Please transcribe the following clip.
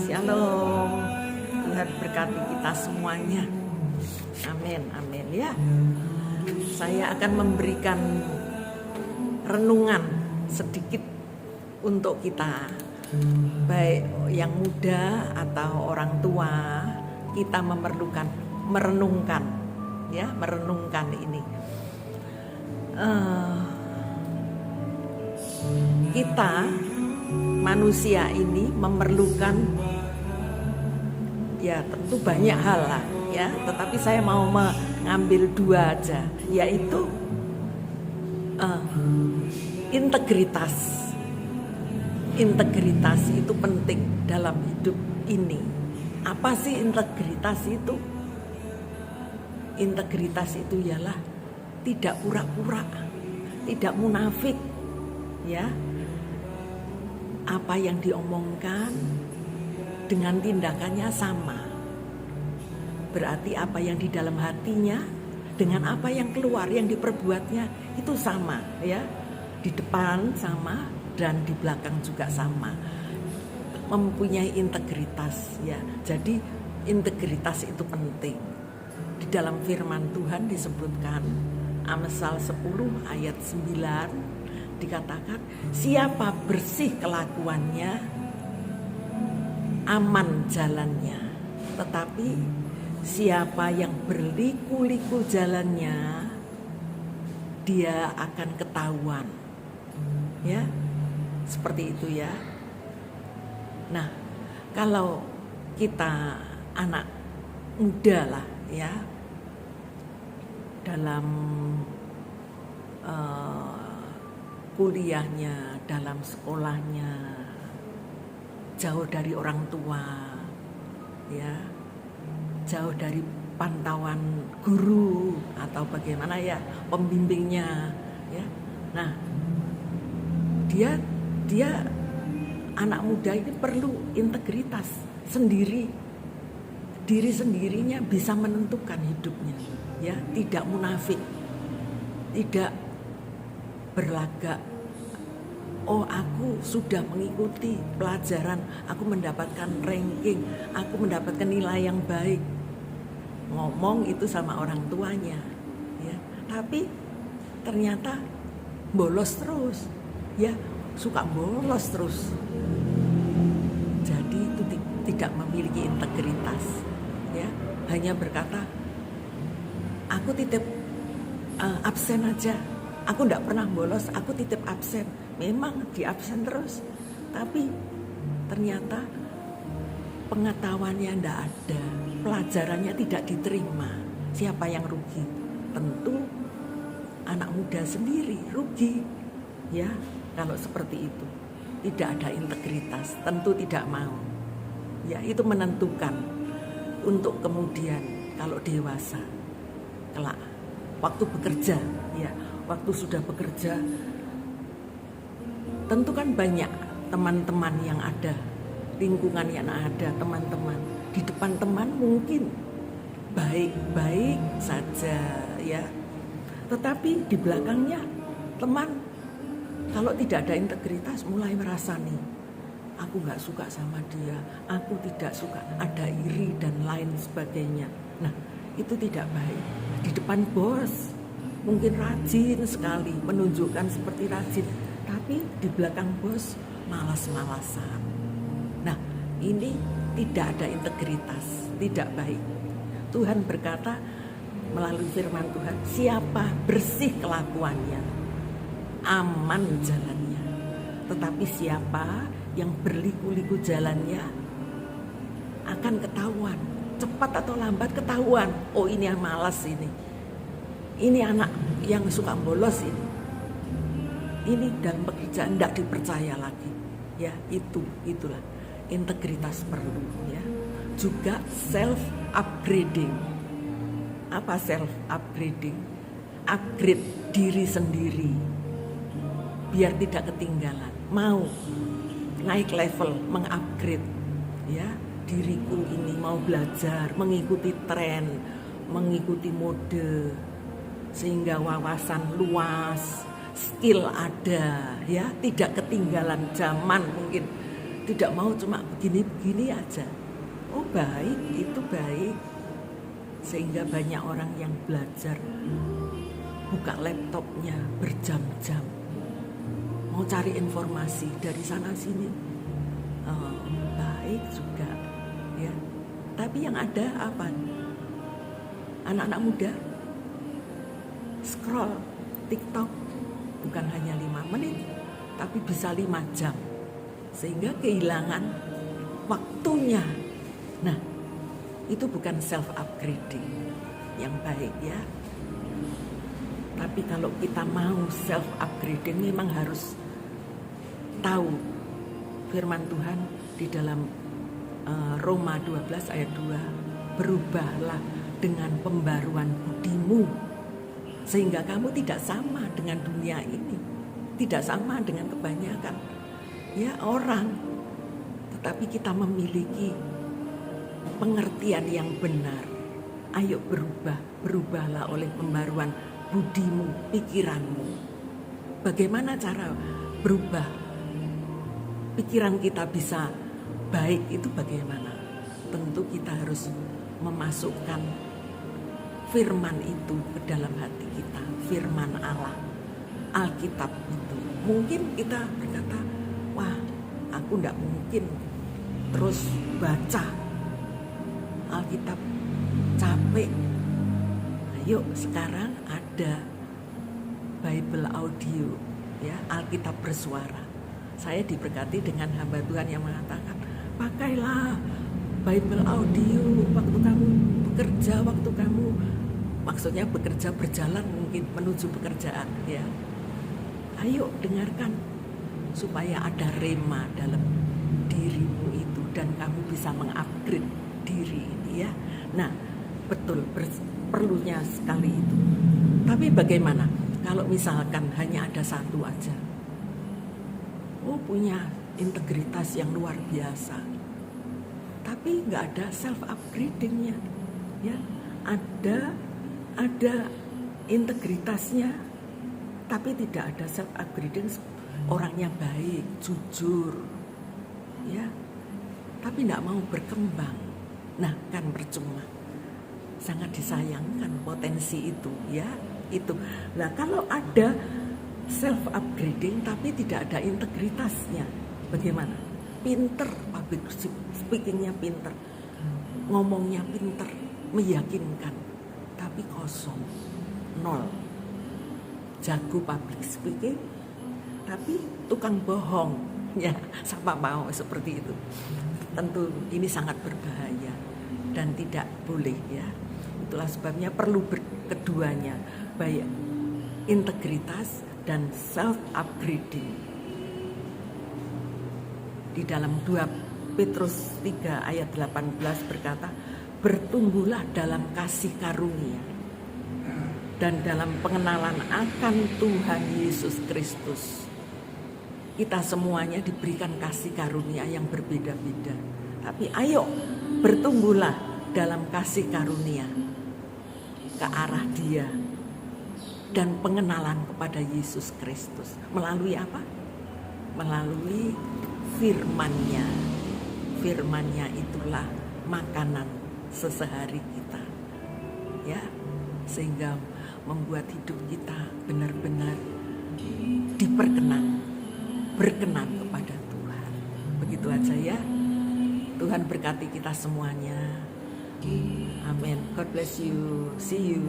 Shalom, Tuhan berkati kita semuanya. Amin, amin ya. Saya akan memberikan renungan sedikit untuk kita, baik yang muda atau orang tua. Kita memerlukan merenungkan ini. Kita manusia ini memerlukan tentu banyak hal lah ya, tetapi saya mau mengambil dua aja, yaitu integritas. Integritas itu penting dalam hidup ini. Apa sih integritas itu? Integritas itu ialah tidak pura-pura, tidak munafik ya. Apa yang diomongkan dengan tindakannya sama. Berarti apa yang di dalam hatinya dengan apa yang keluar, yang diperbuatnya itu sama ya. Di depan sama dan di belakang juga sama. Mempunyai integritas ya. Jadi integritas itu penting. Di dalam firman Tuhan disebutkan Amsal 10 ayat 9 dikatakan, siapa bersih kelakuannya, aman jalannya. Tetapi siapa yang berliku-liku jalannya, dia akan ketahuan. Ya, seperti itu ya. Nah, kalau kita anak muda lah ya, dalam kuliahnya, dalam sekolahnya, jauh dari orang tua, ya, jauh dari pantauan guru atau bagaimana ya pembimbingnya, ya. Nah, dia anak muda ini perlu integritas sendiri, diri sendirinya bisa menentukan hidupnya, ya, tidak munafik, tidak berlagak, oh aku sudah mengikuti pelajaran, aku mendapatkan ranking, aku mendapatkan nilai yang baik. Ngomong itu sama orang tuanya ya, tapi ternyata bolos terus ya, suka bolos terus. Jadi itu tidak memiliki integritas ya, hanya berkata aku titip absen aja, aku tidak pernah bolos, aku titip absen. Memang di absen terus, tapi ternyata pengetahuannya tidak ada, pelajarannya tidak diterima. Siapa yang rugi? Tentu anak muda sendiri rugi ya. Kalau seperti itu tidak ada integritas, tentu tidak mau ya. Itu menentukan untuk kemudian kalau dewasa kelak, waktu bekerja ya, waktu sudah bekerja, tentu kan banyak teman-teman yang ada, lingkungan yang ada, teman-teman. Di depan teman mungkin baik-baik saja ya, tetapi di belakangnya teman kalau tidak ada integritas mulai merasa nih, aku gak suka sama dia, aku tidak suka, ada iri dan lain sebagainya. Nah, itu tidak baik. Di depan bos mungkin rajin sekali, menunjukkan seperti rajin, tapi di belakang bos malas-malasan. Nah, ini tidak ada integritas, tidak baik. Tuhan berkata melalui firman Tuhan, siapa bersih kelakuannya, aman jalannya. Tetapi siapa yang berliku-liku jalannya akan ketahuan, cepat atau lambat ketahuan. Oh, ini yang malas ini anak yang suka bolos ini dalam pekerjaan tidak dipercaya lagi ya. Itulah integritas perlu ya. Juga self upgrading. Apa self upgrading? Upgrade diri sendiri biar tidak ketinggalan, mau naik level, mengupgrade ya diriku ini, mau belajar, mengikuti tren, mengikuti mode, sehingga wawasan luas, skill ada ya, tidak ketinggalan zaman mungkin Tidak mau cuma begini-begini aja. Oh baik, itu baik. Sehingga banyak orang yang belajar buka laptopnya berjam-jam, mau cari informasi dari sana sini. Baik juga, ya. Tapi yang ada apa? Anak-anak muda scroll TikTok bukan hanya 5 menit, tapi bisa 5 jam. Sehingga kehilangan waktunya. Nah, itu bukan self-upgrading yang baik ya. Tapi kalau kita mau self-upgrading memang harus tahu firman Tuhan di dalam Roma 12 ayat 2. Berubahlah dengan pembaruan budimu. Sehingga kamu tidak sama dengan dunia ini. Tidak sama dengan kebanyakan ya orang. Tetapi kita memiliki pengertian yang benar. Ayo berubahlah oleh pembaruan budimu, pikiranmu. Bagaimana cara berubah? Pikiran kita bisa baik itu bagaimana? Tentu kita harus memasukkan firman itu ke dalam hati kita. Firman Allah, Alkitab itu. Mungkin kita berkata, wah aku tidak mungkin terus baca Alkitab, capek. Ayo sekarang ada Bible audio, ya, Alkitab bersuara. Saya diberkati dengan hamba Tuhan yang mengatakan, pakailah Bible audio waktu kamu bekerja, waktu kamu, maksudnya bekerja berjalan mungkin menuju pekerjaan, ya. Ayo dengarkan supaya ada rema dalam dirimu itu dan kamu bisa mengupgrade diri ini, ya. Nah, betul perlunya sekali itu. Tapi bagaimana kalau misalkan hanya ada satu aja? Oh, punya integritas yang luar biasa, tapi nggak ada self upgradingnya, ya. Ada integritasnya, tapi tidak ada self upgrading. Orangnya baik, jujur, ya, tapi nggak mau berkembang. Nah, kan percuma. Sangat disayangkan potensi itu, ya. Itu. Nah, kalau ada self upgrading tapi tidak ada integritasnya, bagaimana? Pinter, public speakingnya pinter, ngomongnya pinter, meyakinkan, tapi kosong, nol. Jago public speaking, tapi tukang bohong, ya, siapa mau seperti itu? Tentu ini sangat berbahaya dan tidak boleh, ya. Itulah sebabnya perlu keduanya, baik integritas dan self-upgrading. Di dalam 2 Petrus 3 ayat 18 berkata, bertumbuhlah dalam kasih karunia dan dalam pengenalan akan Tuhan Yesus Kristus. Kita semuanya diberikan kasih karunia yang berbeda-beda. Tapi ayo bertumbuhlah dalam kasih karunia ke arah Dia dan pengenalan kepada Yesus Kristus. Melalui apa? Melalui firman-Nya. Firman-Nya itulah makanan sesehari kita, ya, sehingga membuat hidup kita benar-benar berkenan kepada Tuhan. Begitu aja, ya. Tuhan berkati kita semuanya. Amin. God bless you. See you.